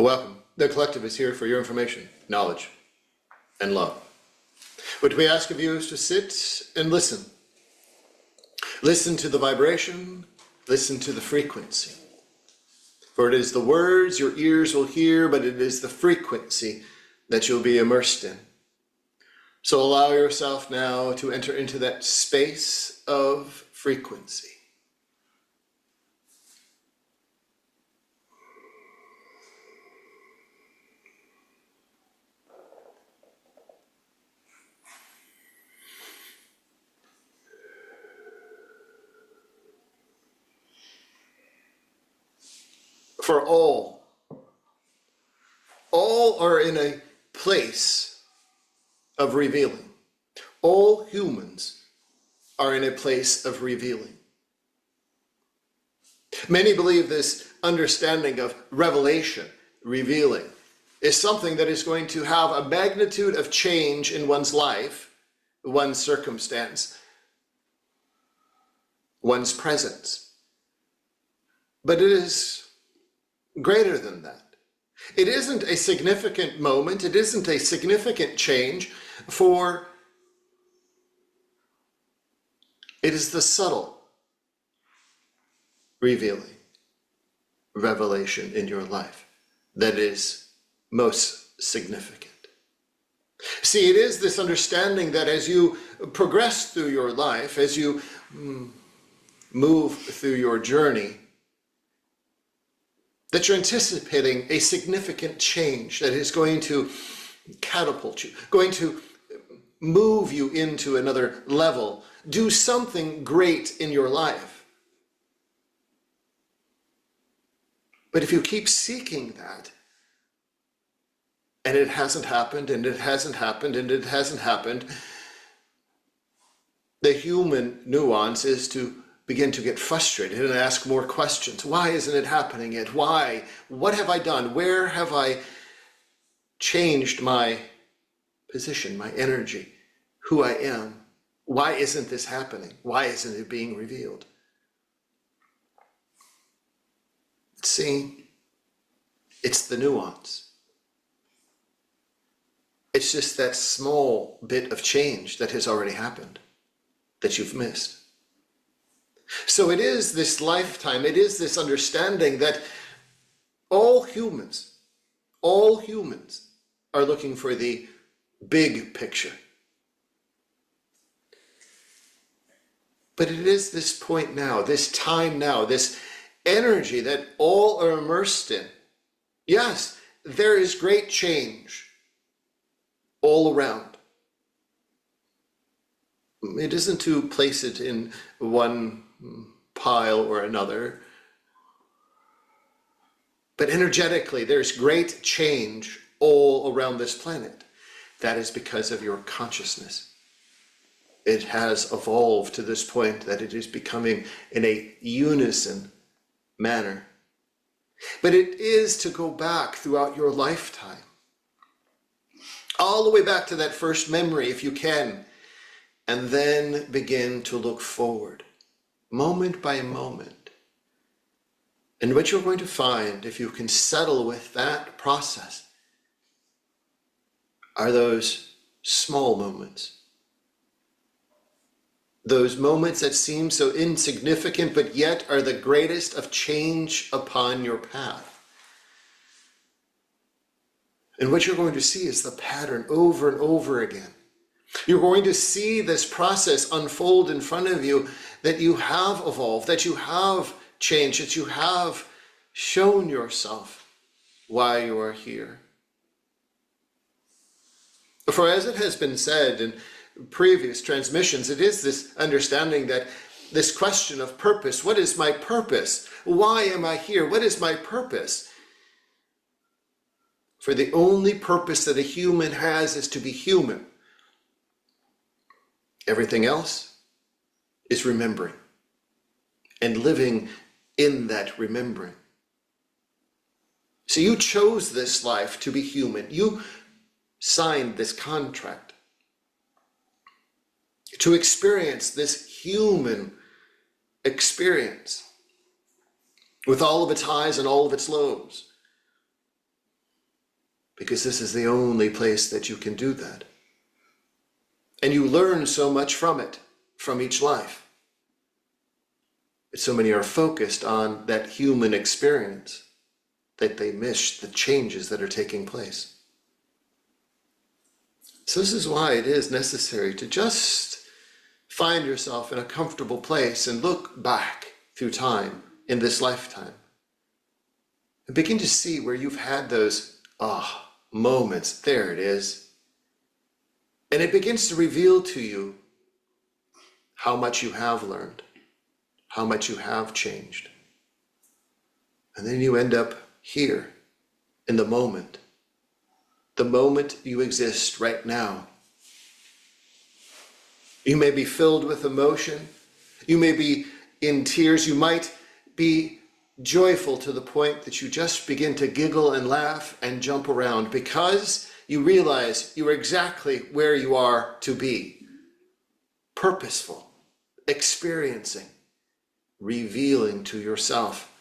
Welcome. The Collective is here for your information, knowledge, and love. What we ask of you is to sit and listen. Listen to the vibration, listen to the frequency. For it is the words your ears will hear, but it is the frequency that you'll be immersed in. So allow yourself now to enter into that space of frequency. For all are in a place of revealing. All humans are in a place of revealing. Many believe this understanding of revelation, revealing, is something that is going to have a magnitude of change in one's life, one's circumstance, one's presence. But it is greater than that. It isn't a significant moment, it isn't a significant change, for it is the subtle revealing, revelation in your life that is most significant. See, it is this understanding that as you progress through your life, as you move through your journey, that you're anticipating a significant change that is going to catapult you, going to move you into another level, do something great in your life. But if you keep seeking that, and it hasn't happened, and it hasn't happened, and it hasn't happened, the human nuance is to begin to get frustrated and ask more questions. Why isn't it happening yet? Why? What have I done? Where have I changed my position, my energy, who I am? Why isn't this happening? Why isn't it being revealed? See, it's the nuance. It's just that small bit of change that has already happened that you've missed. So it is this lifetime, it is this understanding that all humans are looking for the big picture. But it is this point now, this time now, this energy that all are immersed in. Yes, there is great change all around. It isn't to place it in one pile or another, but energetically there's great change all around this planet. That is because of your consciousness. It has evolved to this point that it is becoming in a unison manner. But it is to go back throughout your lifetime, all the way back to that first memory if you can, and then begin to look forward, moment by moment. And what you're going to find, if you can settle with that process, are those small moments. Those moments that seem so insignificant, but yet are the greatest of change upon your path. And what you're going to see is the pattern over and over again. You're going to see this process unfold in front of you, that you have evolved, that you have changed, that you have shown yourself why you are here. For as it has been said in previous transmissions, it is this understanding that this question of purpose, what is my purpose? Why am I here? What is my purpose? For the only purpose that a human has is to be human. Everything else is remembering and living in that remembering. So you chose this life to be human. You signed this contract to experience this human experience with all of its highs and all of its lows. because this is the only place that you can do that. And you learn so much from it, from each life. But so many are focused on that human experience that they miss the changes that are taking place. So this is why it is necessary to just find yourself in a comfortable place and look back through time in this lifetime. And begin to see where you've had those moments. There it is. And it begins to reveal to you how much you have learned, how much you have changed. And then you end up here in the moment you exist right now. You may be filled with emotion. You may be in tears. You might be joyful to the point that you just begin to giggle and laugh and jump around because you realize you are exactly where you are to be. Purposeful, experiencing, revealing to yourself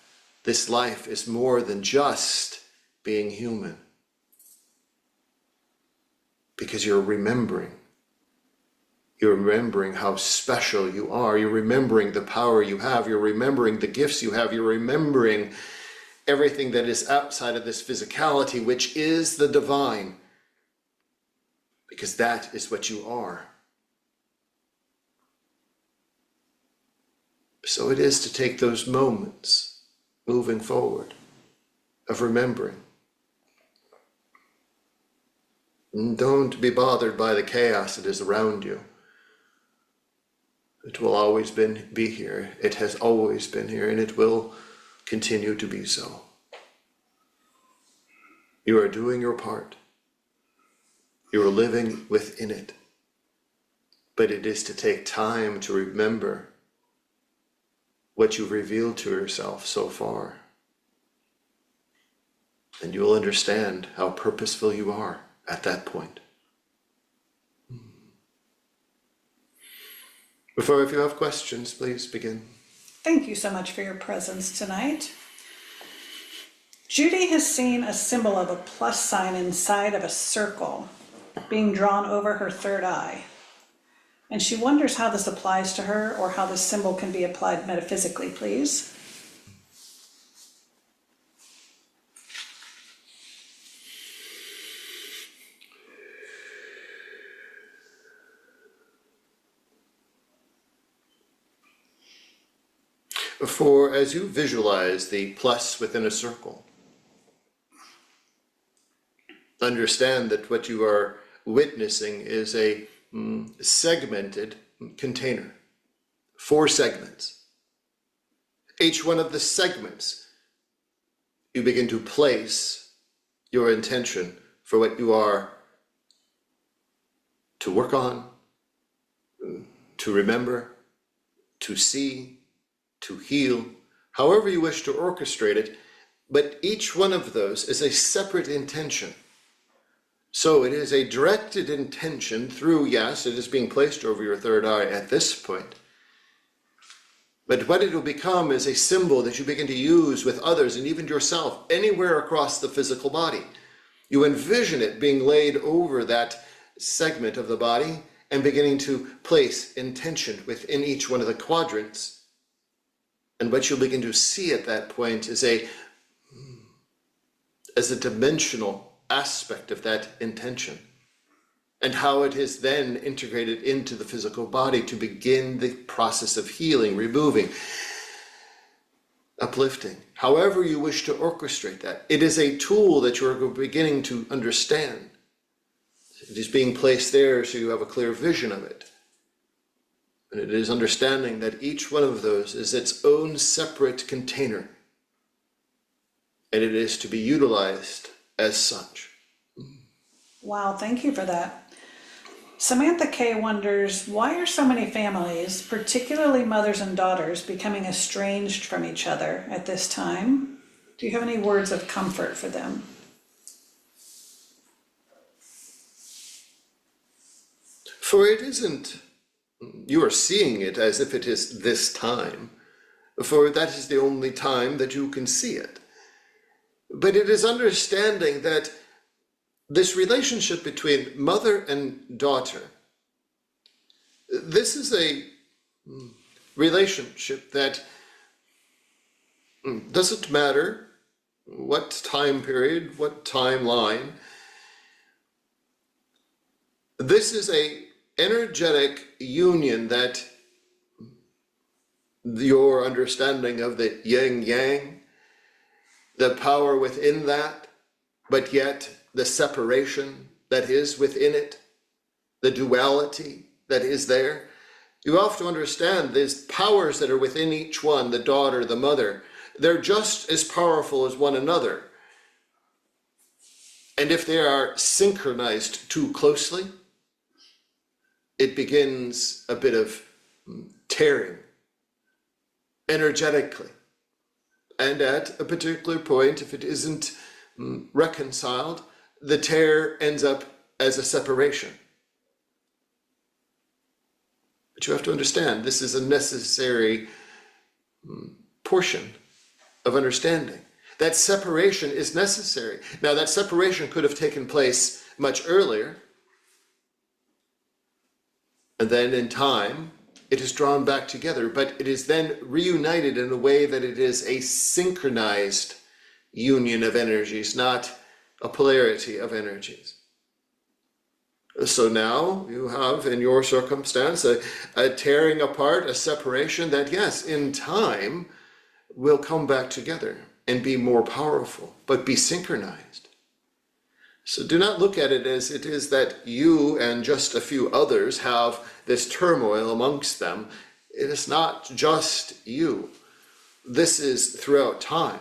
this life is more than just being human. Because you're remembering. You're remembering how special you are. You're remembering the power you have. You're remembering the gifts you have. You're remembering everything that is outside of this physicality, which is the divine. Because that is what you are. So it is to take those moments moving forward of remembering. And don't be bothered by the chaos that is around you. It will always be here. It has always been here, and it will continue to be so. You are doing your part. You are living within it. But it is to take time to remember what you've revealed to yourself so far. And you will understand how purposeful you are at that point. Before, if you have questions, please begin. Thank you so much for your presence tonight. Judy has seen a symbol of a plus sign inside of a circle being drawn over her third eye. And she wonders how this applies to her or how this symbol can be applied metaphysically, please. For as you visualize the plus within a circle, understand that what you are witnessing is a segmented container, 4 segments. Each one of the segments, you begin to place your intention for what you are to work on, to remember, to see, to heal, however you wish to orchestrate it, but each one of those is a separate intention. So it is a directed intention through, yes, it is being placed over your third eye at this point. But what it will become is a symbol that you begin to use with others and even yourself, anywhere across the physical body. You envision it being laid over that segment of the body and beginning to place intention within each one of the quadrants. And what you'll begin to see at that point is as a dimensional aspect of that intention, and how it is then integrated into the physical body to begin the process of healing, removing, uplifting, however you wish to orchestrate that. It is a tool that you're beginning to understand. It is being placed there so you have a clear vision of it. And it is understanding that each one of those is its own separate container. And it is to be utilized as such. Wow, thank you for that. Samantha K. wonders, why are so many families, particularly mothers and daughters, becoming estranged from each other at this time? Do you have any words of comfort for them? For it isn't, you are seeing it as if it is this time, for that is the only time that you can see it. But it is understanding that this relationship between mother and daughter, this is a relationship that doesn't matter what time period, what timeline. This is a energetic union that your understanding of the yin-yang, the power within that, but yet the separation that is within it, the duality that is there. You have to understand these powers that are within each one, the daughter, the mother, they're just as powerful as one another. And if they are synchronized too closely, it begins a bit of tearing energetically. And at a particular point, if it isn't reconciled, the tear ends up as a separation. But you have to understand, this is a necessary portion of understanding. That separation is necessary. Now, that separation could have taken place much earlier, and then in time, it is drawn back together, but it is then reunited in a way that it is a synchronized union of energies, not a polarity of energies. So now you have, in your circumstance, a tearing apart, a separation that, yes, in time will come back together and be more powerful, but be synchronized. So do not look at it as it is that you and just a few others have this turmoil amongst them. It is not just you. This is throughout time.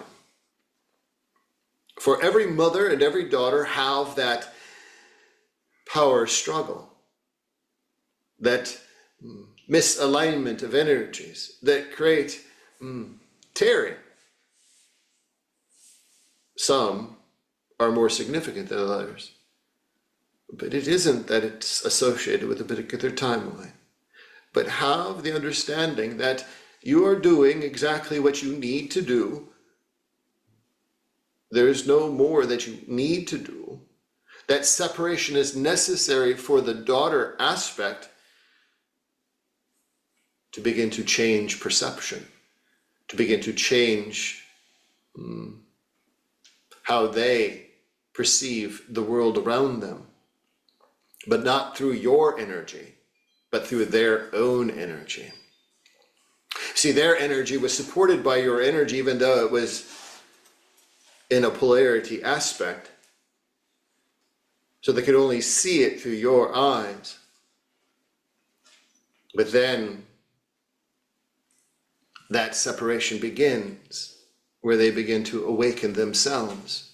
For every mother and every daughter have that power struggle, that misalignment of energies that create tearing. Some are more significant than others, but it isn't that it's associated with a particular timeline. But have the understanding that you are doing exactly what you need to do. There is no more that you need to do. That separation is necessary for the daughter aspect to begin to change perception, to begin to change how they perceive the world around them, but not through your energy, but through their own energy. See, their energy was supported by your energy, even though it was in a polarity aspect, so they could only see it through your eyes. But then that separation begins, where they begin to awaken themselves.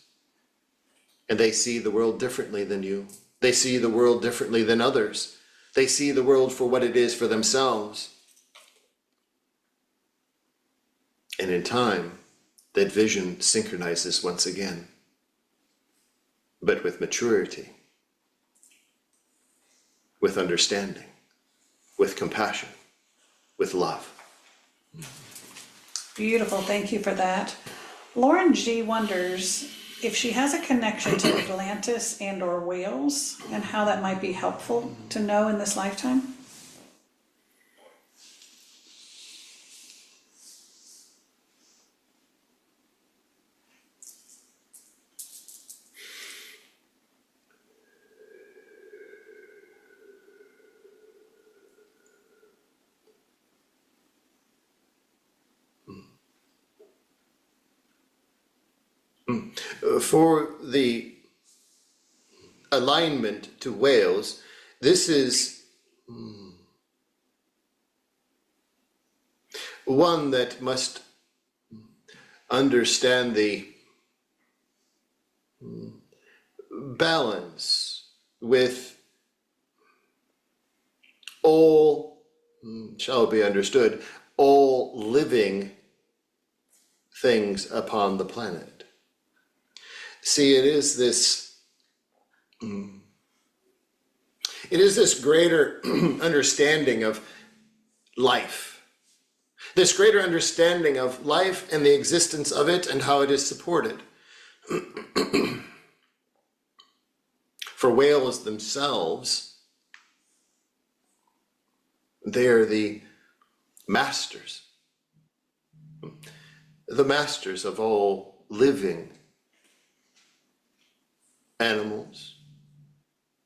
And they see the world differently than you. They see the world differently than others. They see the world for what it is for themselves. And in time, that vision synchronizes once again, but with maturity, with understanding, with compassion, with love. Beautiful, thank you for that. Lauren G. wonders if she has a connection to Atlantis and or whales, and how that might be helpful to know in this lifetime. For the alignment to whales, this is one that must understand the balance with all, shall be understood, all living things upon the planet. See, it is this greater understanding of life, this greater understanding of life and the existence of it and how it is supported. For whales themselves, they are the masters of all living animals,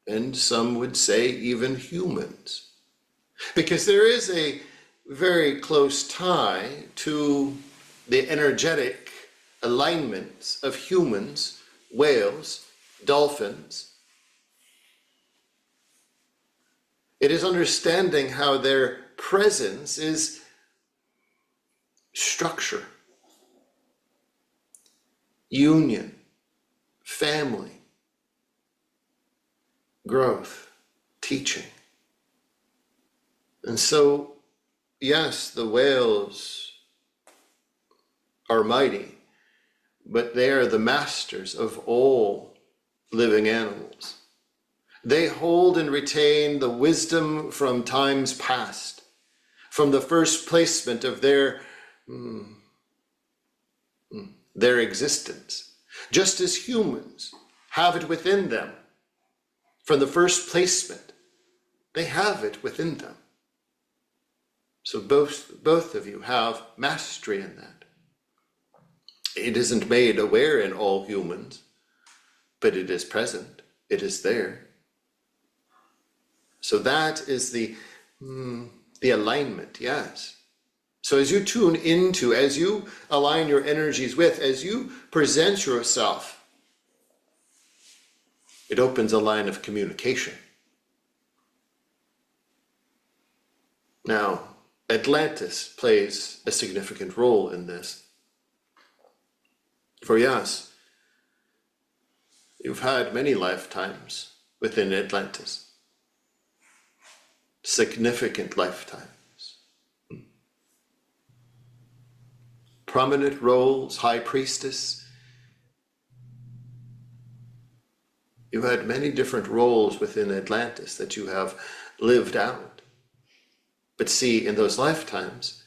and some would say even humans. Because there is a very close tie to the energetic alignments of humans, whales, dolphins. It is understanding how their presence is structure, union, family, growth, teaching. And so, yes, the whales are mighty, but they are the masters of all living animals. They hold and retain the wisdom from times past, from the first placement of their existence, just as humans have it within them. From the first placement, they have it within them. So both of you have mastery in that. It isn't made aware in all humans, but it is present. It is there. So that is the alignment, yes. So as you tune into, as you align your energies with, as you present yourself, it opens a line of communication. Now, Atlantis plays a significant role in this. For yes, you've had many lifetimes within Atlantis. Significant lifetimes. Prominent roles, high priestess. You've had many different roles within Atlantis that you have lived out. But see, in those lifetimes,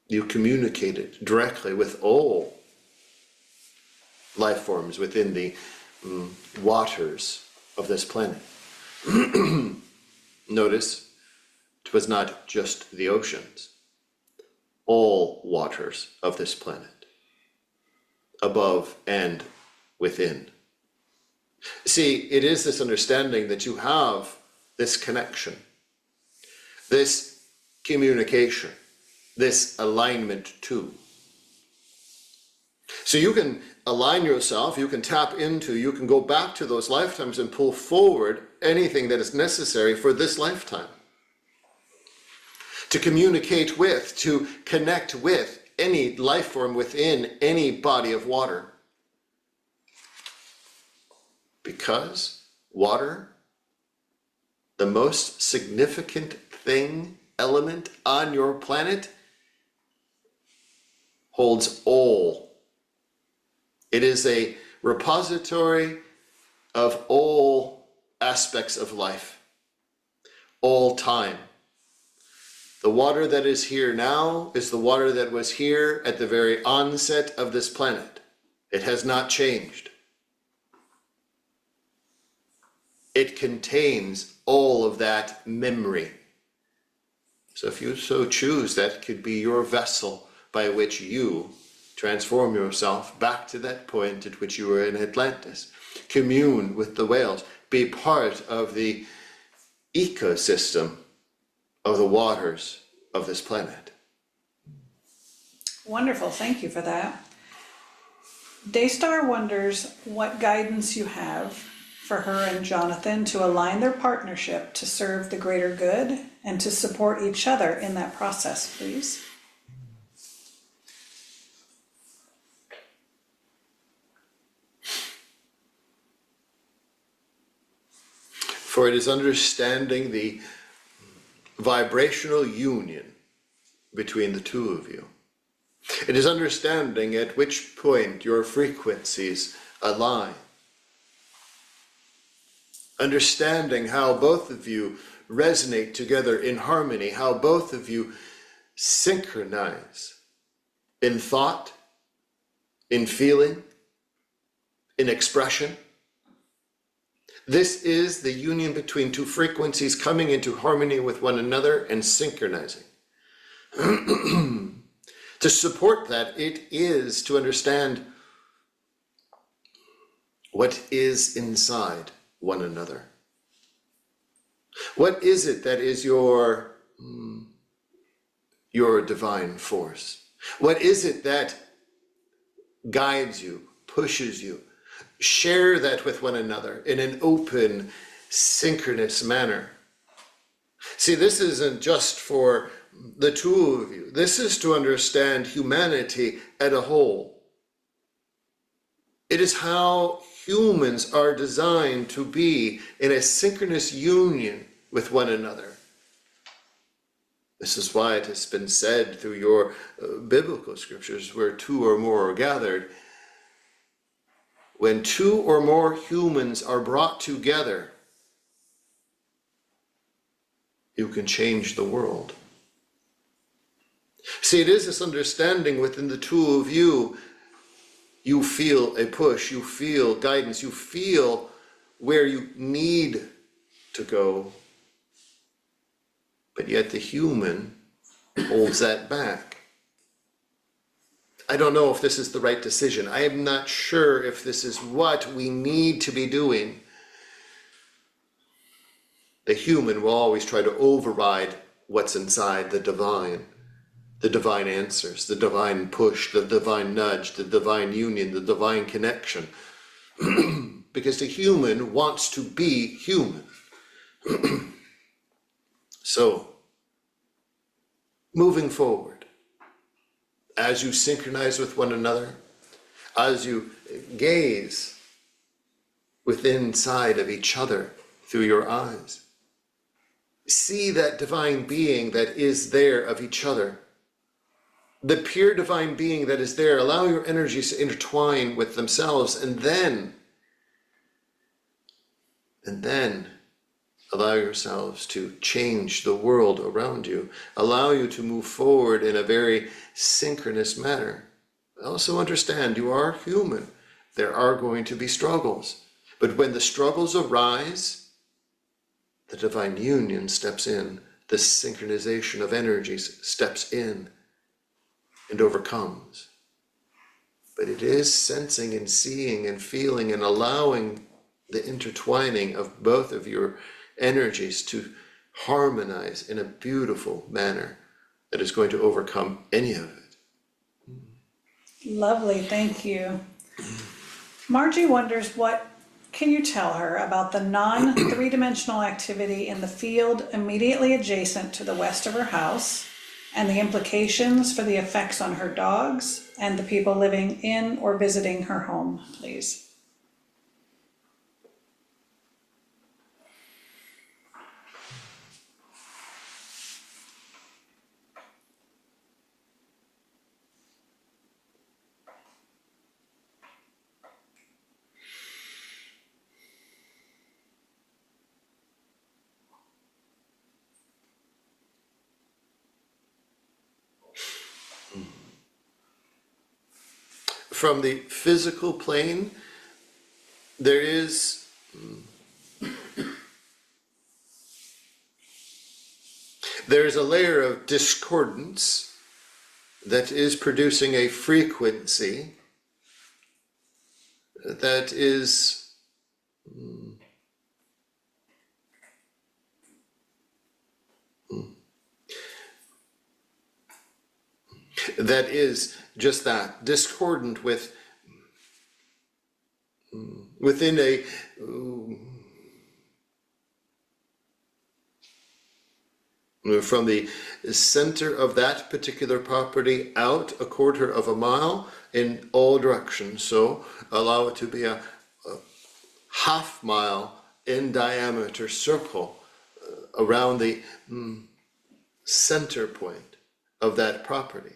you communicated directly with all life forms within the waters of this planet. Notice, it was not just the oceans, all waters of this planet, above and within. See, it is this understanding that you have this connection, this communication, this alignment too. So you can align yourself, you can tap into, you can go back to those lifetimes and pull forward anything that is necessary for this lifetime. To communicate with, to connect with any life form within any body of water. Because water, the most significant thing, element on your planet, holds all. It is a repository of all aspects of life, all time. The water that is here now is the water that was here at the very onset of this planet. It has not changed. It contains all of that memory. So if you so choose, that could be your vessel by which you transform yourself back to that point at which you were in Atlantis. Commune with the whales. Be part of the ecosystem of the waters of this planet. Wonderful, thank you for that. Daystar wonders what guidance you have for her and Jonathan to align their partnership to serve the greater good and to support each other in that process, please. For it is understanding the vibrational union between the two of you. It is understanding at which point your frequencies align. Understanding how both of you resonate together in harmony, how both of you synchronize in thought, in feeling, in expression. This is the union between two frequencies coming into harmony with one another and synchronizing. To support that, it is to understand what is inside one another. What is it that is your divine force? What is it that guides you, pushes you? Share that with one another in an open, synchronous manner. See, this isn't just for the two of you. This is to understand humanity as a whole. It is how humans are designed to be in a synchronous union with one another. This is why it has been said through your biblical scriptures, where two or more are gathered. When two or more humans are brought together, you can change the world. See, it is this understanding within the two of you. You feel a push, you feel guidance, you feel where you need to go. But yet the human holds that back. I don't know if this is the right decision. I am not sure if this is what we need to be doing. The human will always try to override what's inside the divine answers, the divine push, the divine nudge, the divine union, the divine connection. Because the human wants to be human. So, moving forward, as you synchronize with one another, as you gaze within inside of each other through your eyes, see that divine being that is there of each other. The pure divine being that is there. Allow your energies to intertwine with themselves, and then allow yourselves to change the world around you. Allow you to move forward in a very synchronous manner. Also understand you are human. There are going to be struggles. But when the struggles arise, the divine union steps in. The synchronization of energies steps in and overcomes. But it is sensing and seeing and feeling and allowing the intertwining of both of your energies to harmonize in a beautiful manner that is going to overcome any of it. Lovely, thank you. Margie wonders, what can you tell her about the non-three-dimensional activity in the field immediately adjacent to the west of her house, and the implications for the effects on her dogs and the people living in or visiting her home, please? From the physical plane, there is a layer of discordance that is producing a frequency that is just that, discordant with within a from the center of that particular property out a quarter of a mile in all directions. So allow it to be a half mile in diameter circle around the center point of that property.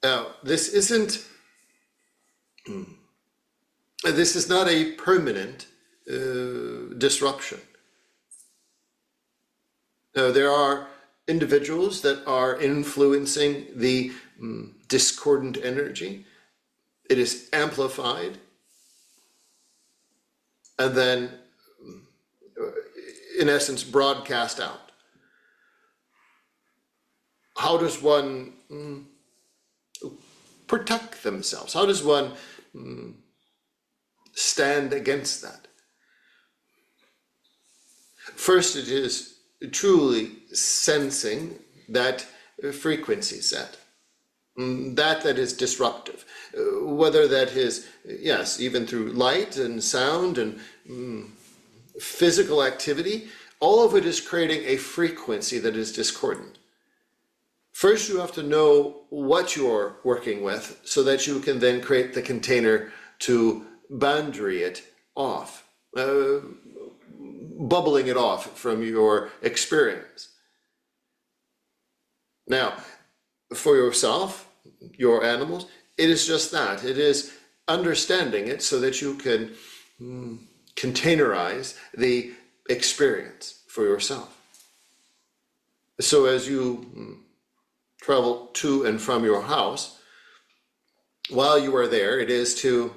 Now, this is not a permanent disruption. Now, there are individuals that are influencing the discordant energy. It is amplified. and then, in essence, broadcast out. How does one protect themselves? How does one stand against that? First, it is truly sensing that frequency set, that is disruptive. Whether that is, yes, even through light and sound and physical activity, all of it is creating a frequency that is discordant. First, you have to know what you're working with so that you can then create the container to boundary it off, bubbling it off from your experience. Now, for yourself, your animals, it is just that. It is understanding it so that you can containerize the experience for yourself. So as you travel to and from your house, while you are there, it is to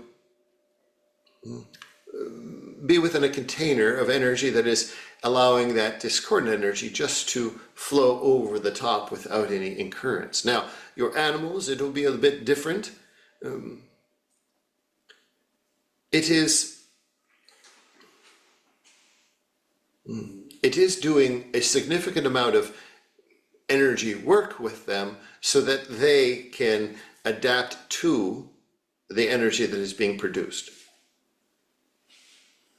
be within a container of energy that is allowing that discordant energy just to flow over the top without any incurrence. Now, your animals, it'll be a bit different. It is doing a significant amount of energy work with them so that they can adapt to the energy that is being produced.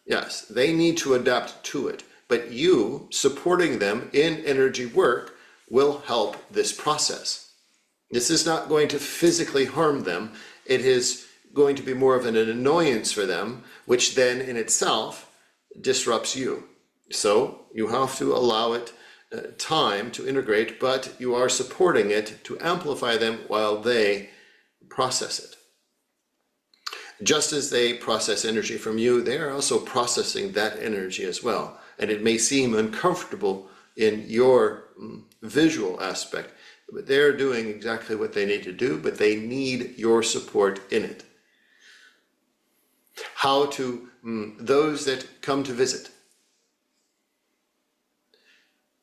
Yes, they need to adapt to it, but you supporting them in energy work will help this process. This is not going to physically harm them. It is going to be more of an annoyance for them, which then in itself disrupts you. So you have to allow it time to integrate, but you are supporting it to amplify them while they process it. Just as they process energy from you, they are also processing that energy as well. And it may seem uncomfortable in your visual aspect, but they're doing exactly what they need to do, but they need your support in it. How to those that come to visit.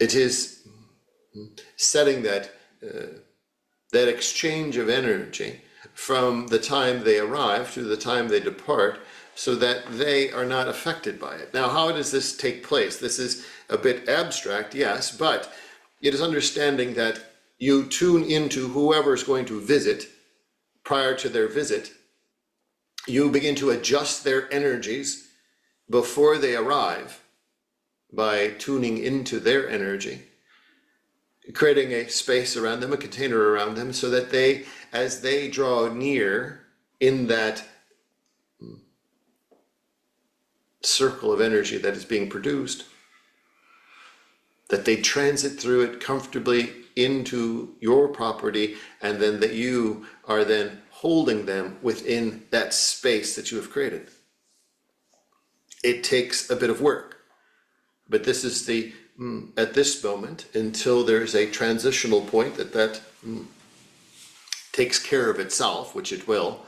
It is setting that exchange of energy from the time they arrive to the time they depart, so that they are not affected by it. Now, how does this take place? This is a bit abstract, yes, but it is understanding that you tune into whoever is going to visit prior to their visit. You begin to adjust their energies before they arrive by tuning into their energy, creating a space around them, a container around them, so that they, as they draw near in that circle of energy that is being produced, that they transit through it comfortably into your property, and then that you are then holding them within that space that you have created. It takes a bit of work, but this is the at this moment, until there's a transitional point that takes care of itself, which it will,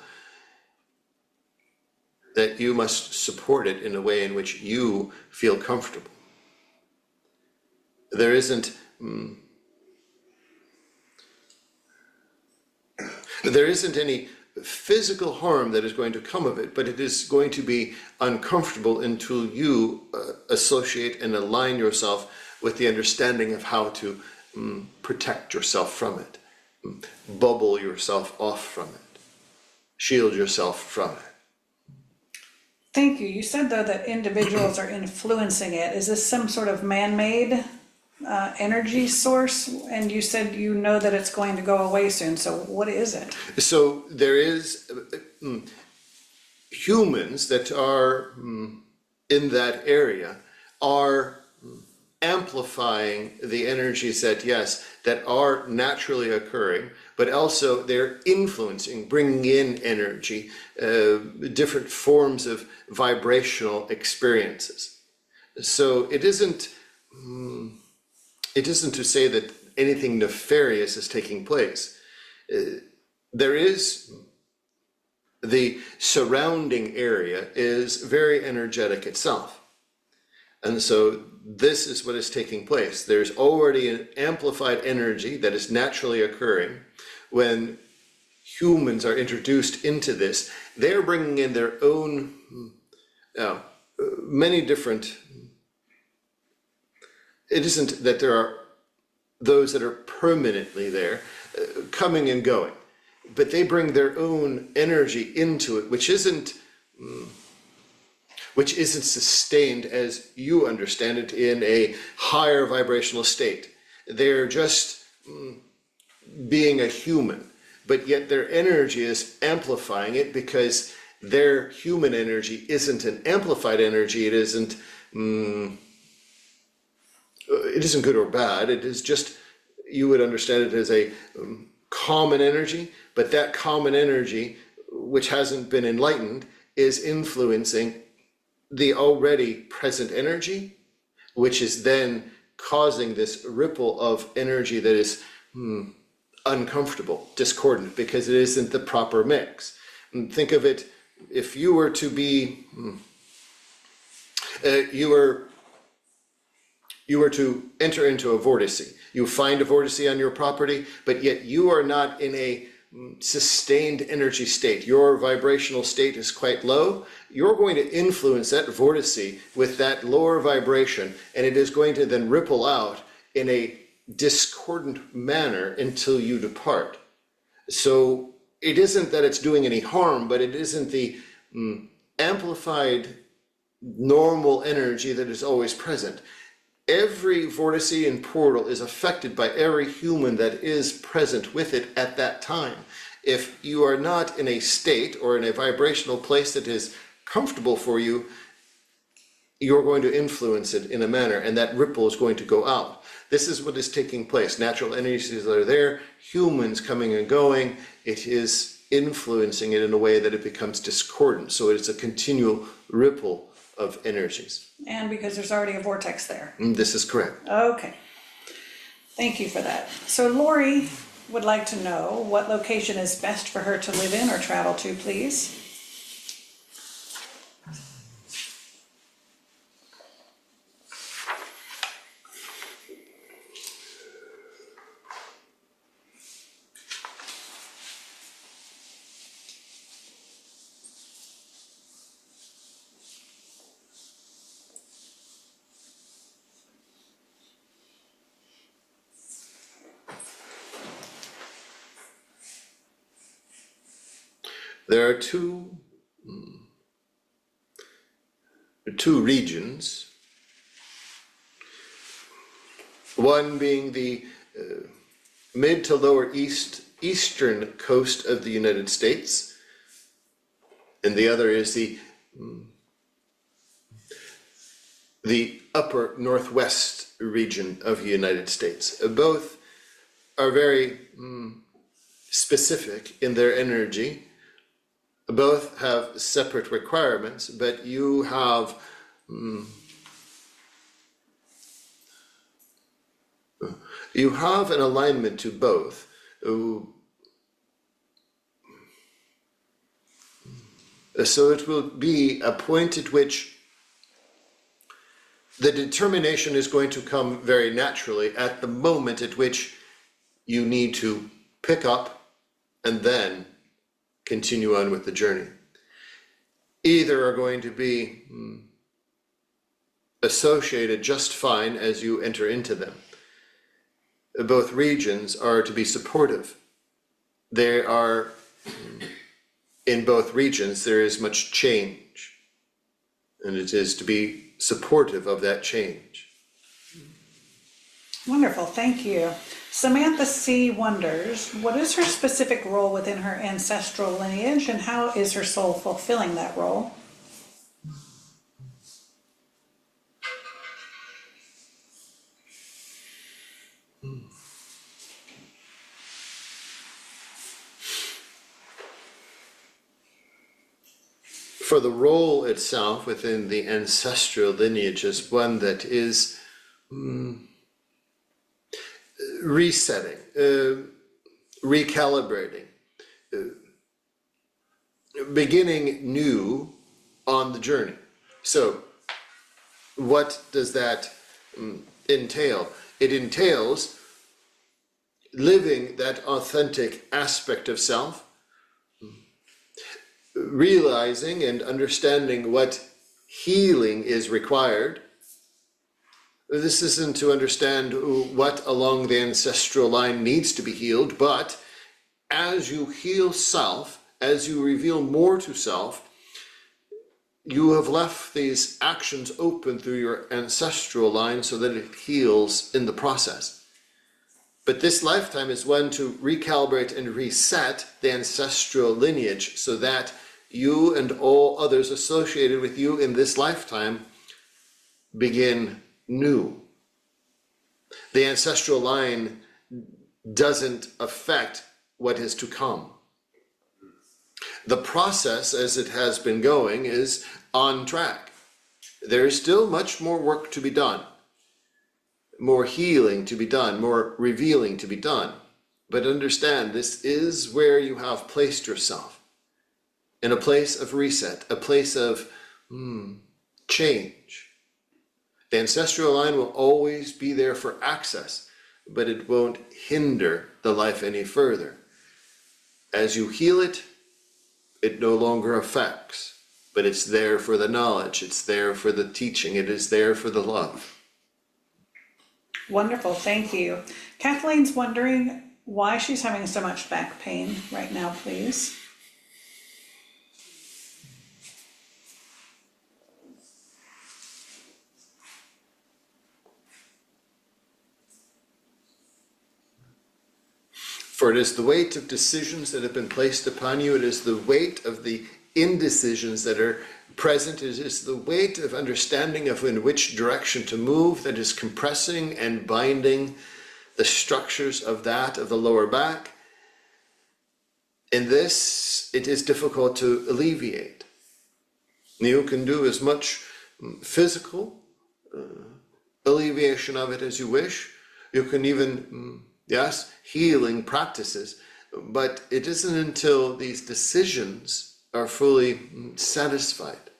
that you must support it in a way in which you feel comfortable. There isn't any physical harm that is going to come of it, but it is going to be uncomfortable until you associate and align yourself with the understanding of how to protect yourself from it, bubble yourself off from it, shield yourself from it. Thank you. You said though that individuals are influencing it. Is this some sort of man-made energy source? And you said you know that it's going to go away soon. So what is it? So there is humans that are in that area are amplifying the energies that, yes, that are naturally occurring, but also they're influencing, bringing in energy, different forms of vibrational experiences. So it isn't to say that anything nefarious is taking place. There is the surrounding area is very energetic itself. And so this is what is taking place. There's already an amplified energy that is naturally occurring when humans are introduced into this. They're bringing in their own, many different, it isn't that there are those that are permanently there, coming and going, but they bring their own energy into it, which isn't sustained as you understand it in a higher vibrational state. They're just being a human, but yet their energy is amplifying it because their human energy isn't an amplified energy. It isn't good or bad. It is just, you would understand it as a common energy, but that common energy, which hasn't been enlightened, is influencing the already present energy, which is then causing this ripple of energy that is uncomfortable, discordant, because it isn't the proper mix. And think of it, if you were to be, you were to enter into a vortice. You find a vortice on your property, but yet you are not in a sustained energy state. Your vibrational state is quite low. You're going to influence that vortice with that lower vibration, and it is going to then ripple out in a discordant manner until you depart. So it isn't that it's doing any harm, but it isn't the amplified normal energy that is always present. Every vortice and portal is affected by every human that is present with it at that time. If you are not in a state or in a vibrational place that is comfortable for you, you're going to influence it in a manner, and that ripple is going to go out. This is what is taking place. Natural energies are there, humans coming and going. It is influencing it in a way that it becomes discordant. So it's a continual ripple of energies. And because there's already a vortex there. This is correct. Okay. Thank you for that. So Lori would like to know what location is best for her to live in or travel to, please. There are two regions, one being the mid to lower eastern coast of the United States, and the other is the upper northwest region of the United States. Both are very specific in their energy. Both have separate requirements, but you have an alignment to both. So it will be a point at which the determination is going to come very naturally at the moment at which you need to pick up and then continue on with the journey. Either are going to be associated just fine as you enter into them. Both regions are to be supportive. They are, in both regions, there is much change, and it is to be supportive of that change. Wonderful, thank you. Samantha C. wonders, what is her specific role within her ancestral lineage, and how is her soul fulfilling that role? For the role itself within the ancestral lineage is one that is resetting, recalibrating, beginning new on the journey. So, what does that entail? It entails living that authentic aspect of self, realizing and understanding what healing is required. This isn't to understand what along the ancestral line needs to be healed, but as you heal self, as you reveal more to self, you have left these actions open through your ancestral line so that it heals in the process. But this lifetime is one to recalibrate and reset the ancestral lineage so that you and all others associated with you in this lifetime begin new. The ancestral line doesn't affect what is to come. The process as it has been going is on track. There is still much more work to be done, more healing to be done, more revealing to be done. But understand, this is where you have placed yourself, in a place of reset, a place of change. The ancestral line will always be there for access, but it won't hinder the life any further. As you heal it, it no longer affects, but it's there for the knowledge, it's there for the teaching, it is there for the love. Wonderful, thank you. Kathleen's wondering why she's having so much back pain right now, please. For it is the weight of decisions that have been placed upon you, it is the weight of the indecisions that are present, it is the weight of understanding of in which direction to move that is compressing and binding the structures of the lower back. In this, it is difficult to alleviate. You can do as much physical alleviation of it as you wish. You can even, healing practices, but it isn't until these decisions are fully satisfied.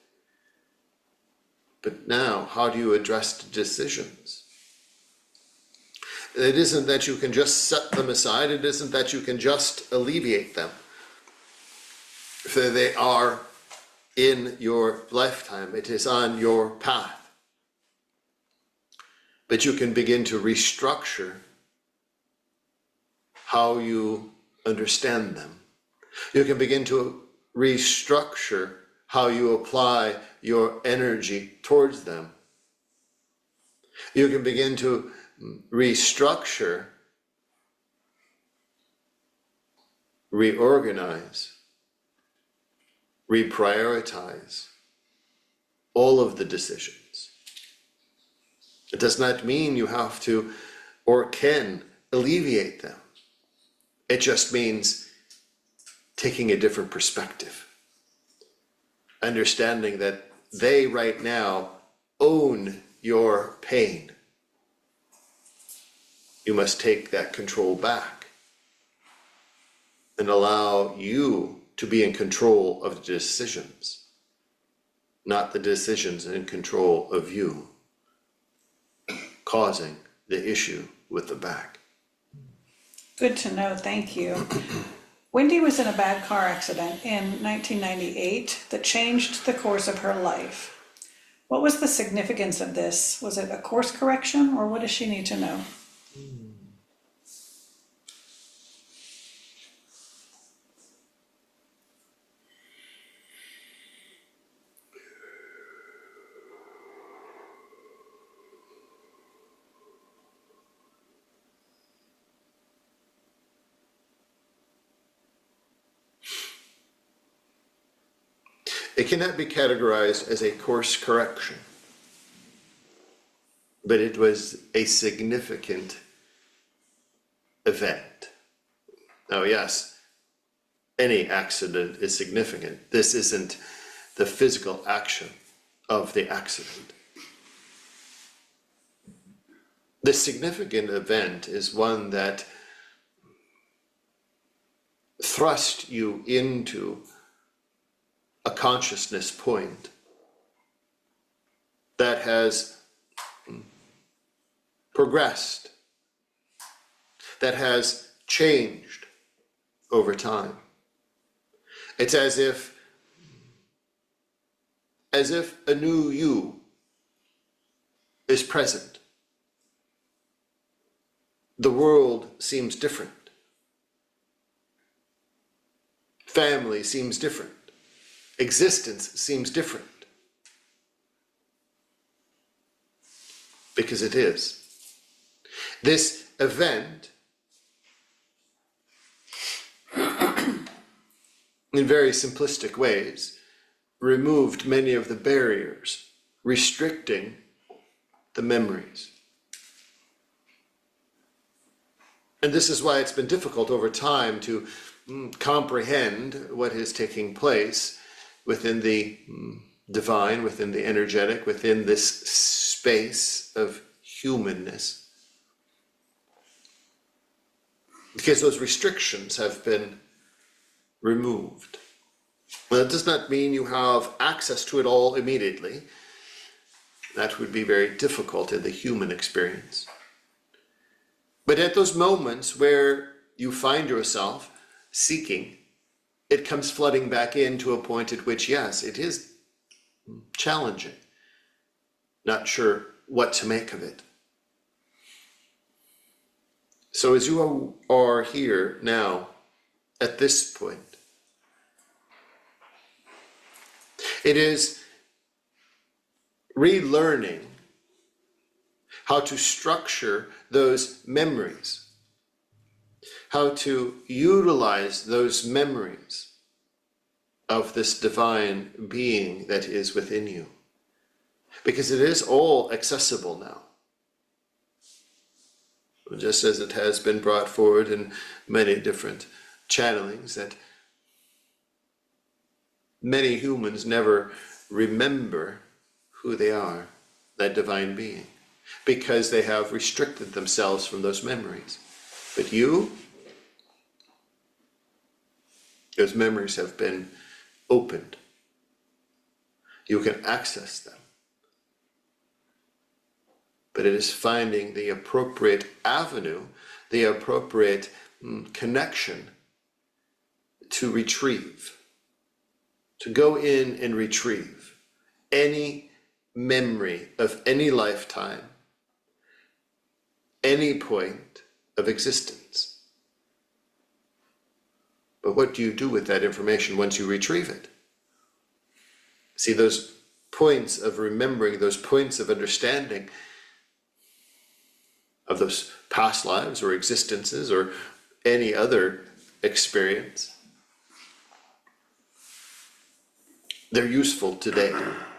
But now, how do you address the decisions? It isn't that you can just set them aside, it isn't that you can just alleviate them. For they are in your lifetime, it is on your path. But you can begin to restructure how you understand them. You can begin to restructure how you apply your energy towards them. You can begin to restructure, reorganize, reprioritize all of the decisions. It does not mean you have to or can alleviate them. It just means taking a different perspective. Understanding that they right now own your pain. You must take that control back and allow you to be in control of the decisions, not the decisions in control of you, causing the issue with the back. Good to know, thank you. Wendy was in a bad car accident in 1998 that changed the course of her life. What was the significance of this? Was it a course correction, or what does she need to know? It cannot be categorized as a course correction, but it was a significant event. Now, yes, any accident is significant. This isn't the physical action of the accident. The significant event is one that thrust you into a consciousness point that has progressed, that has changed over time. It's as if a new you is present. The world seems different. Family seems different. Existence seems different. Because it is. This event, in very simplistic ways, removed many of the barriers restricting the memories. And this is why it's been difficult over time to comprehend what is taking place within the divine, within the energetic, within this space of humanness. Because those restrictions have been removed. Well, that does not mean you have access to it all immediately. That would be very difficult in the human experience. But at those moments where you find yourself seeking, it comes flooding back in to a point at which, yes, it is challenging. Not sure what to make of it. So as you are here now, at this point, it is relearning how to structure those memories, how to utilize those memories of this divine being that is within you. Because it is all accessible now. Just as it has been brought forward in many different channelings, that many humans never remember who they are, that divine being, because they have restricted themselves from those memories. But you, those memories have been opened. You can access them. But it is finding the appropriate avenue, the appropriate connection to retrieve, to go in and retrieve any memory of any lifetime, any point of existence. But what do you do with that information once you retrieve it? See, those points of remembering, those points of understanding of those past lives or existences or any other experience, they're useful today.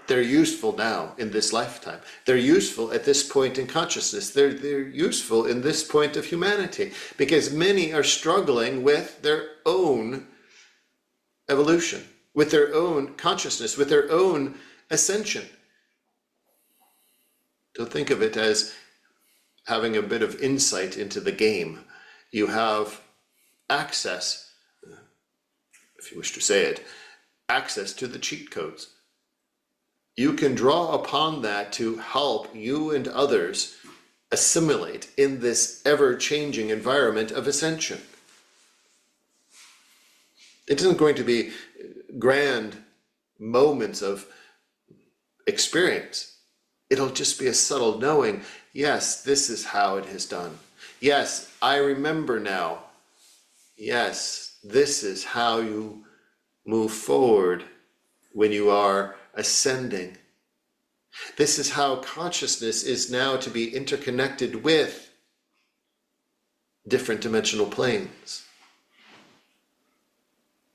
They're useful now in this lifetime. They're useful at this point in consciousness. They're useful in this point of humanity, because many are struggling with their own evolution, with their own consciousness, with their own ascension. Don't think of it as having a bit of insight into the game. You have access, if you wish to say it, access to the cheat codes. You can draw upon that to help you and others assimilate in this ever-changing environment of ascension. It isn't going to be grand moments of experience. It'll just be a subtle knowing, yes, this is how it is done. Yes, I remember now. Yes, this is how you move forward when you are ascending. This is how consciousness is now to be interconnected with different dimensional planes.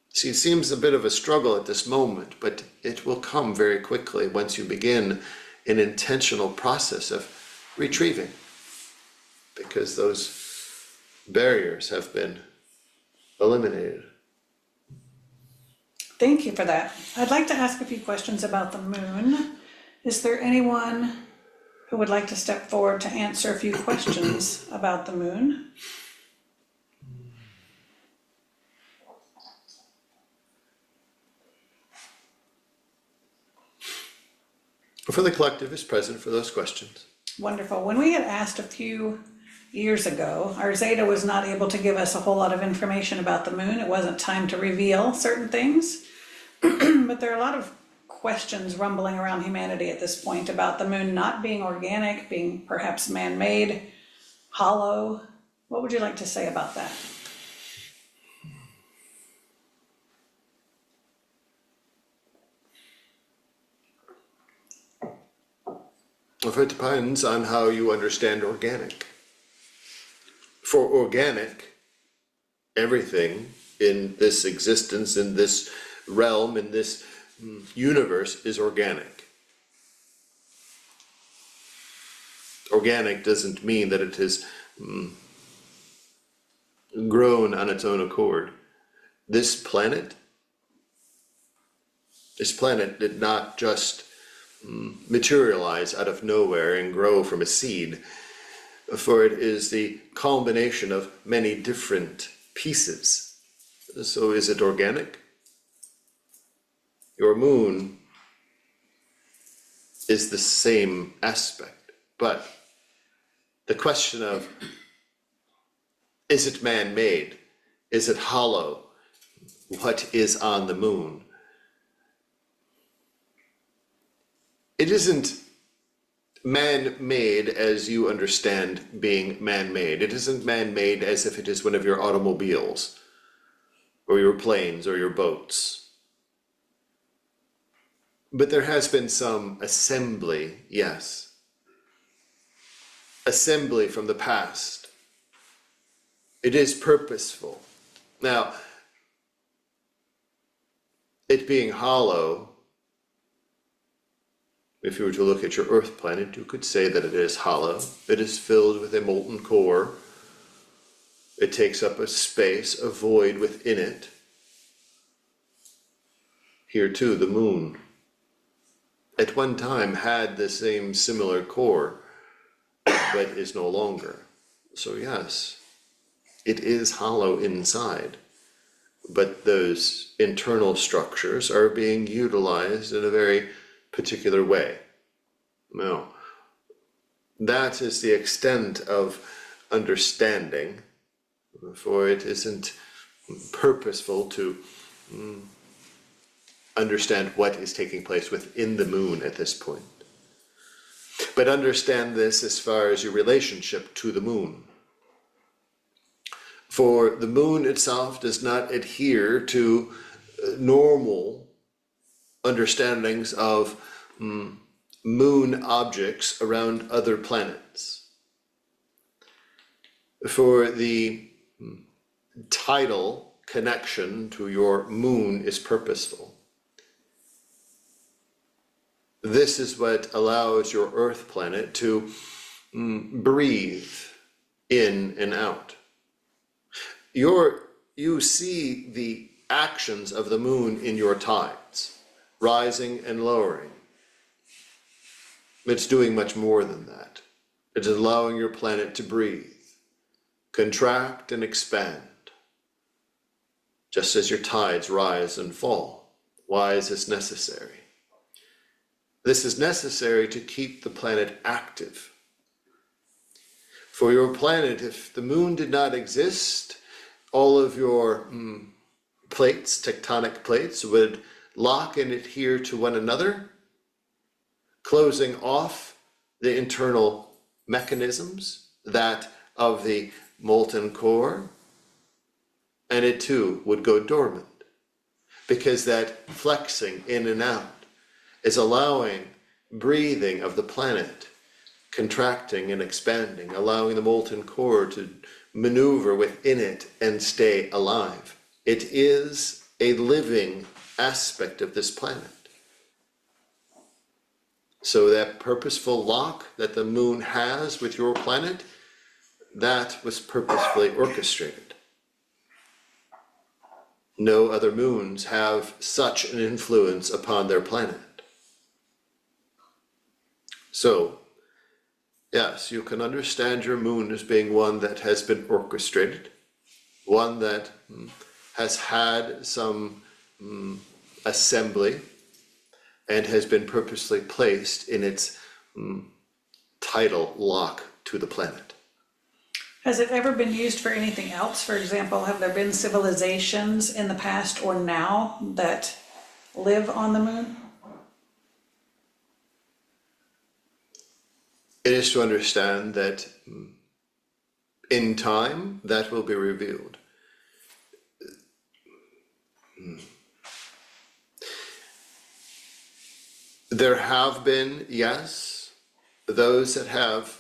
See, it seems a bit of a struggle at this moment, but it will come very quickly once you begin an intentional process of retrieving, because those barriers have been eliminated. Thank you for that. I'd like to ask a few questions about the moon. Is there anyone who would like to step forward to answer a few questions about the moon? for the collective is present for those questions. Wonderful. When we had asked a few years ago, our Zeta was not able to give us a whole lot of information about the moon. It wasn't time to reveal certain things. But there are a lot of questions rumbling around humanity at this point about the moon not being organic, being perhaps man-made, hollow. What would you like to say about that? Well, it depends on how you understand organic. For organic, everything in this existence, in this realm, in this universe is organic. Organic doesn't mean that it has grown on its own accord. This planet did not just materialize out of nowhere and grow from a seed, for it is the combination of many different pieces. So is it organic? Your moon is the same aspect, but the question of, is it man-made? Is it hollow? What is on the moon? It isn't man-made as you understand being man-made. It isn't man-made as if it is one of your automobiles, or your planes, or your boats. But there has been some assembly, yes. Assembly from the past. It is purposeful. Now, it being hollow, if you were to look at your Earth planet, you could say that it is hollow. It is filled with a molten core. It takes up a space, a void within it. Here too, the moon at one time had the same similar core, but is no longer. So yes, it is hollow inside, but those internal structures are being utilized in a very particular way. Now, that is the extent of understanding, for it isn't purposeful to understand what is taking place within the moon at this point. But understand this as far as your relationship to the moon. For the moon itself does not adhere to normal understandings of moon objects around other planets. For the tidal connection to your moon is purposeful. This is what allows your Earth planet to breathe in and out. You see the actions of the moon in your tides, rising and lowering. It's doing much more than that. It's allowing your planet to breathe, contract and expand, just as your tides rise and fall. Why is this necessary? This is necessary to keep the planet active. For your planet, if the moon did not exist, all of your plates, tectonic plates, would lock and adhere to one another, closing off the internal mechanisms, that of the molten core, and it too would go dormant, because that flexing in and out is allowing breathing of the planet, contracting and expanding, allowing the molten core to maneuver within it and stay alive. It is a living aspect of this planet. So that purposeful lock that the moon has with your planet, that was purposefully orchestrated. No other moons have such an influence upon their planet. So, yes, you can understand your moon as being one that has been orchestrated, one that has had some assembly, and has been purposely placed in its tidal lock to the planet. Has it ever been used for anything else? For example, have there been civilizations in the past or now that live on the moon? It is to understand that in time that will be revealed. There have been, yes, those that have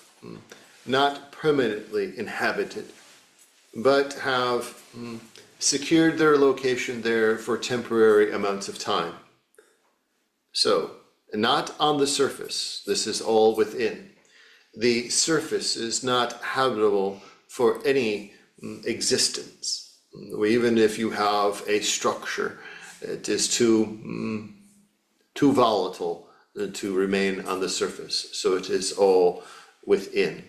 not permanently inhabited, but have secured their location there for temporary amounts of time. So, not on the surface, this is all within. The surface is not habitable for any existence. Even if you have a structure, it is too volatile to remain on the surface. So it is all within.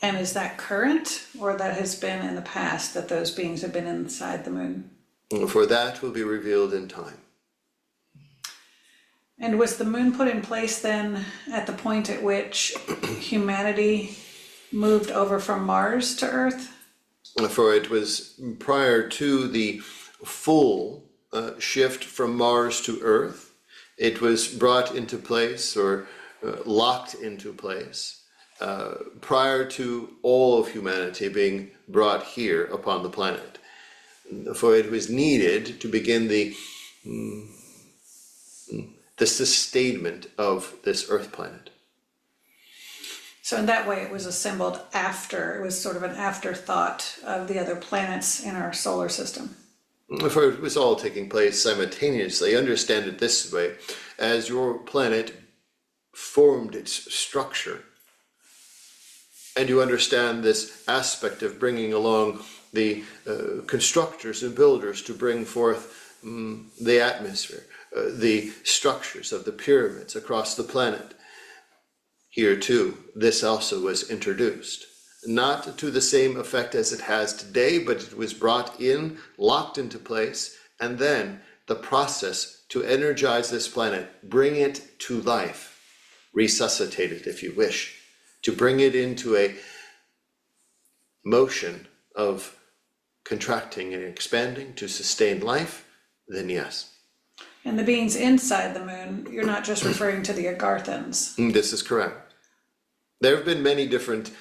And is that current, or that has been in the past, that those beings have been inside the moon? For that will be revealed in time. And was the moon put in place then at the point at which humanity moved over from Mars to Earth? For it was prior to the full shift from Mars to Earth. It was brought into place, or locked into place, prior to all of humanity being brought here upon the planet. For it was needed to begin the sustainment of this Earth planet. So in that way it was assembled after, it was sort of an afterthought of the other planets in our solar system. For it was all taking place simultaneously. Understand it this way: as your planet formed its structure, and you understand this aspect of bringing along the constructors and builders to bring forth the atmosphere, the structures of the pyramids across the planet. Here too, this also was introduced. Not to the same effect as it has today, but it was brought in, locked into place, and then the process to energize this planet, bring it to life, resuscitate it if you wish, to bring it into a motion of contracting and expanding to sustain life, then yes. And the beings inside the moon, you're not just referring to the Agarthans. This is correct. There have been many different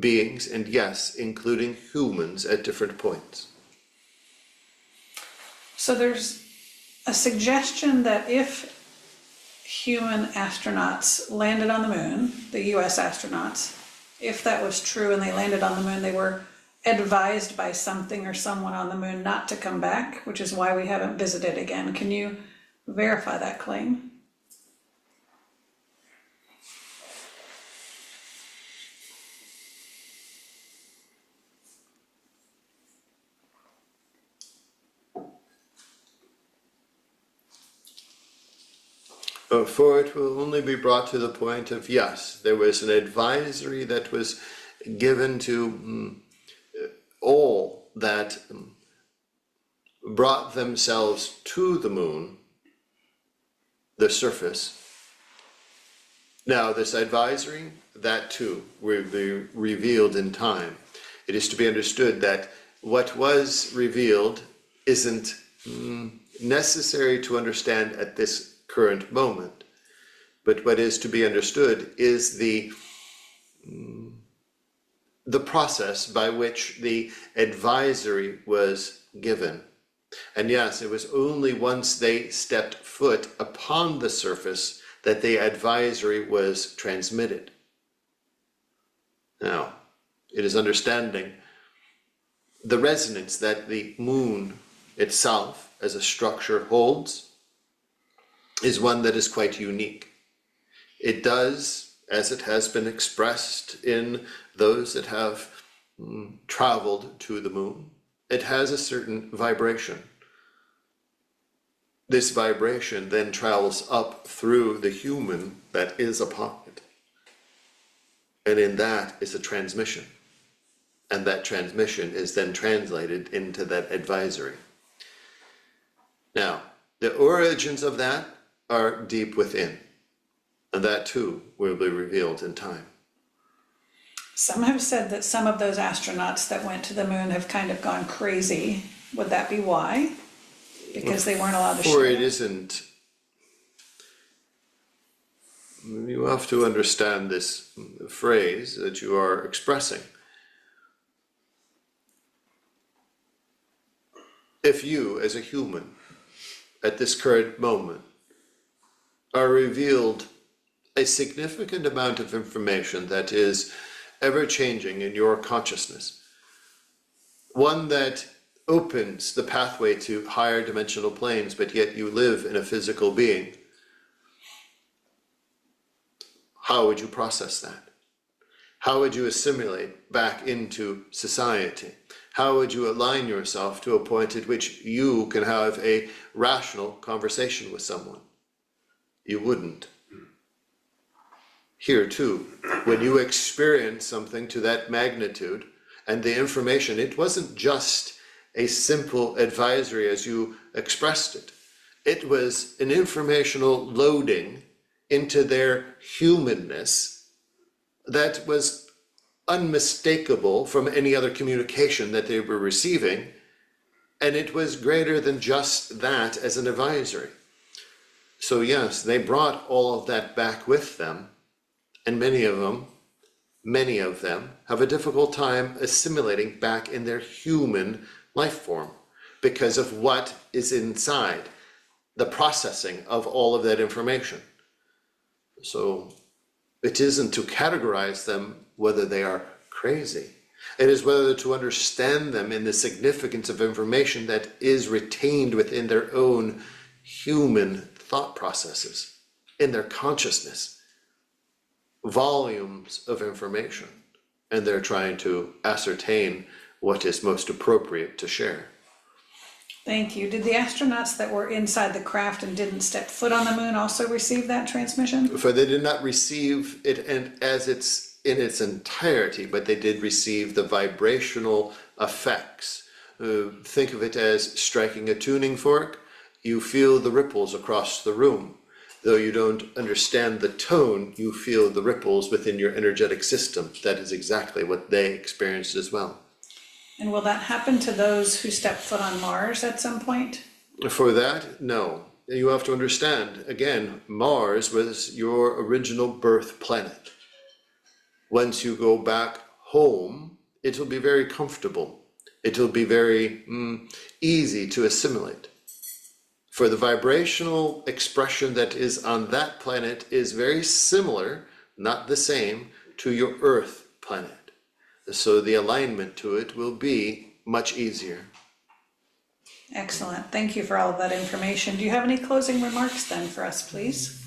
beings, and yes, including humans at different points. So there's a suggestion that if human astronauts landed on the moon, the US astronauts, if that was true and they landed on the moon, they were advised by something or someone on the moon not to come back, which is why we haven't visited again. Can you verify that claim? For it will only be brought to the point of, yes, there was an advisory that was given to all that brought themselves to the moon, the surface. Now, this advisory, that too will be revealed in time. It is to be understood that what was revealed isn't necessary to understand at this current moment, but what is to be understood is the process by which the advisory was given. And yes, it was only once they stepped foot upon the surface that the advisory was transmitted. Now, it is understanding the resonance that the moon itself as a structure holds is one that is quite unique. It does, as it has been expressed in those that have traveled to the moon, it has a certain vibration. This vibration then travels up through the human that is upon it. And in that is a transmission. And that transmission is then translated into that advisory. Now, the origins of that are deep within, and that too will be revealed in time. Some have said that some of those astronauts that went to the moon have kind of gone crazy. Would that be why? Because they weren't allowed to Or share? it isn't. You have to understand this phrase that you are expressing. If you, as a human, at this current moment, are revealed a significant amount of information that is ever-changing in your consciousness, one that opens the pathway to higher dimensional planes, but yet you live in a physical being, how would you process that? How would you assimilate back into society? How would you align yourself to a point at which you can have a rational conversation with someone? You wouldn't. Here too, when you experience something to that magnitude, and the information, it wasn't just a simple advisory as you expressed it. It was an informational loading into their humanness that was unmistakable from any other communication that they were receiving, and it was greater than just that as an advisory. So yes, they brought all of that back with them, and many of them have a difficult time assimilating back in their human life form because of what is inside the processing of all of that information. So it isn't to categorize them whether they are crazy. It is whether to understand them in the significance of information that is retained within their own human thought processes, in their consciousness. Volumes of information, and they're trying to ascertain what is most appropriate to share. Thank you. Did the astronauts that were inside the craft and didn't step foot on the moon also receive that transmission? For they did not receive it and as it's in its entirety, but they did receive the vibrational effects. Think of it as striking a tuning fork. You feel the ripples across the room. Though you don't understand the tone, you feel the ripples within your energetic system. That is exactly what they experienced as well. And will that happen to those who step foot on Mars at some point? For that, no. You have to understand, again, Mars was your original birth planet. Once you go back home, it will be very comfortable. It will be very easy to assimilate. For the vibrational expression that is on that planet is very similar, not the same, to your Earth planet. So the alignment to it will be much easier. Excellent. Thank you for all of that information. Do you have any closing remarks then for us, please?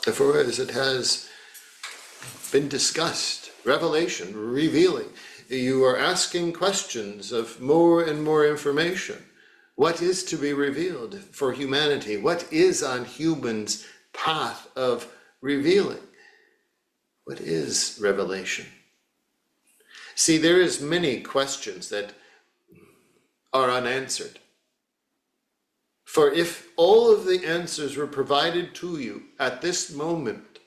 For as it has been discussed, revelation, revealing, you are asking questions of more and more information. What is to be revealed for humanity? What is on humans' path of revealing? What is revelation? See, there is many questions that are unanswered. For if all of the answers were provided to you at this moment,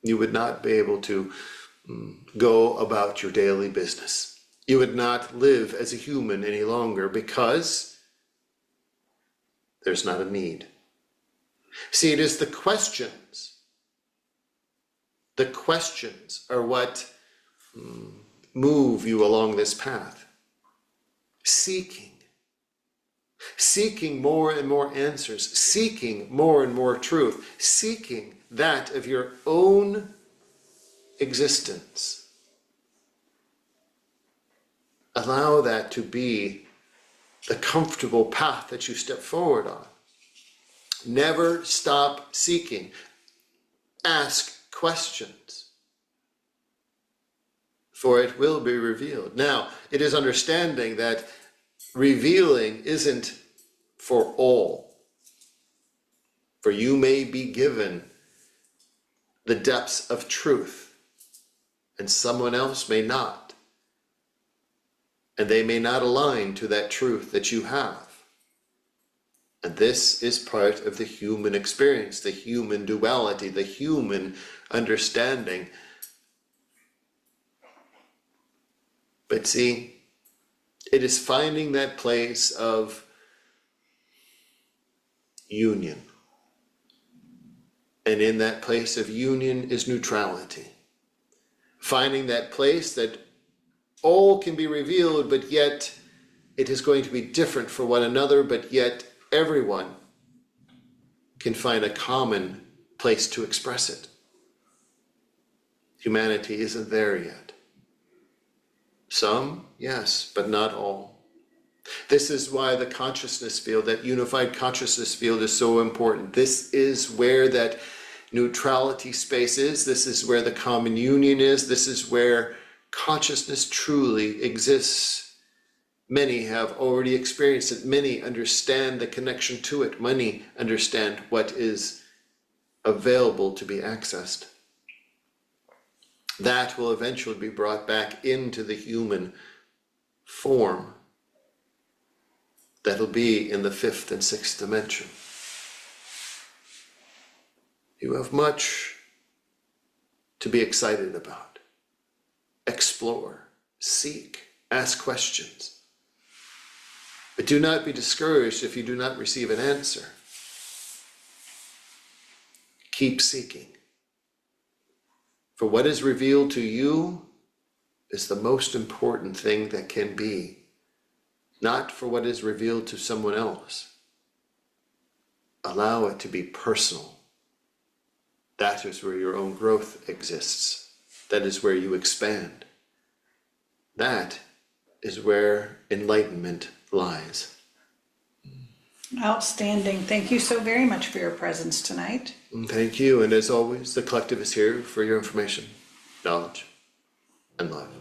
you would not be able to go about your daily business. You would not live as a human any longer because there's not a need. See, it is the questions. The questions are what move you along this path. Seeking more and more answers, seeking more and more truth, seeking that of your own existence. Allow that to be the comfortable path that you step forward on. Never stop seeking. Ask questions, for it will be revealed. Now, it is understanding that revealing isn't for all. For you may be given the depths of truth, and someone else may not. And they may not align to that truth that you have. And this is part of the human experience, the human duality, the human understanding. But see, it is finding that place of union. And in that place of union is neutrality. Finding that place that all can be revealed, but yet it is going to be different for one another, but yet everyone can find a common place to express it. Humanity isn't there yet. Some, yes, but not all. This is why the consciousness field, that unified consciousness field, is so important. This is where that neutrality space is. This is where the common union is. This is where consciousness truly exists. Many have already experienced it. Many understand the connection to it. Many understand what is available to be accessed. That will eventually be brought back into the human form. That'll be in the 5th and 6th dimension. You have much to be excited about. Explore, seek, ask questions. But do not be discouraged if you do not receive an answer. Keep seeking. For what is revealed to you is the most important thing that can be. Not for what is revealed to someone else. Allow it to be personal. That is where your own growth exists. That is where you expand. That is where enlightenment lies. Outstanding. Thank you so very much for your presence tonight. Thank you, and as always, the collective is here for your information, knowledge, and love.